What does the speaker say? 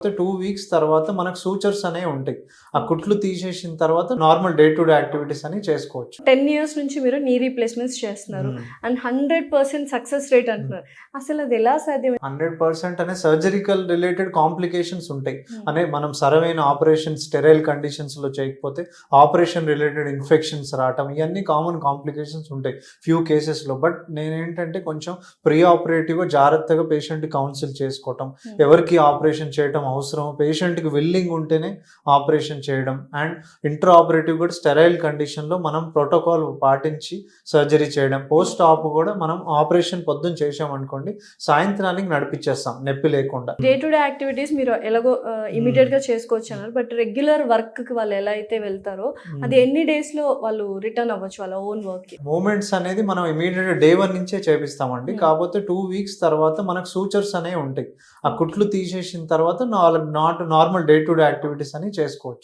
2 weeks తర్వాత మనకు sutures అనేవి ఉంటాయి. ఆ కుట్లు తీసేసిన తర్వాత normal day to day activities అని చేసుకోవచ్చు. 10 ఇయర్స్ నుంచి మీరు నీ రీప్లేస్మెంట్స్ చేస్తున్నారు. అండ్ 100% సక్సెస్ రేట్ అంటున్నారు. అసలు అది ఎలా సాధ్యం? 100% అనే సర్జరికల్ రిలేటెడ్ కాంప్లికేషన్స్ ఉంటాయి. అనే మనం సరైన ఆపరేషన్ స్టెరైల్ కండిషన్స్‌లో చేయకపోతే ఆపరేషన్ రిలేటెడ్ ఇన్ఫెక్షన్స్ రావటం ఇయన్నీ కామన్ కాంప్లికేషన్స్ ఉంటాయి ఫ్యూ కేసెస్‌లో. బట్ నేనేంటంటే కొంచెం ప్రీ ఆపరేటివ్‌గా జాగ్రత్తగా పేషెంట్‌ని కౌన్సిల్ చేసుకోవటం, ఎవరికి ఆపరేషన్ చేయటం అవసరం, పేషెంట్‌కి విల్లింగ్ ఉంటేనే ఆపరేషన్ చేయడం అండ్ ఇంట్రా ఆపరేటివ్ కూడా స్టెరైల్ కండిషన్‌లో మనం ప్రోటోకాల్ పాటించి సర్జరీ చేయడం. పోస్ట్ ఆప్ కూడా మనం ఆపరేషన్ పొద్దున చేశామనుకోండి సాయంత్రానికి నడిపించేస్తాం నొప్పి లేకుండా. డే టు డే యాక్టివిటీస్ మీరు ఎలాగో ఇమీడియట్‌గా చేసుకోవచ్చు అన్నారు. బట్ రెగ్యులర్ వర్క్‌కి వాళ్ళు ఎలా అయితే వెళ్తారో అది ఎన్ని డేస్‌లో వాళ్ళు రిటర్న్ అవ్వచ్చు వాళ్ళ ఓన్ వర్క్‌కి? మూమెంట్స్ అనేది మనం ఇమీడియట్‌గా డే 1 నుంచే చేపిస్తామండి. కాకపోతే 2 వీక్స్ తర్వాత మనకు సూచర్స్ అనేవి ఉంటాయి. ఆ కుట్లు తీసేసిన తర్వాత normal day to day activities అని చేసుకోవచ్చు.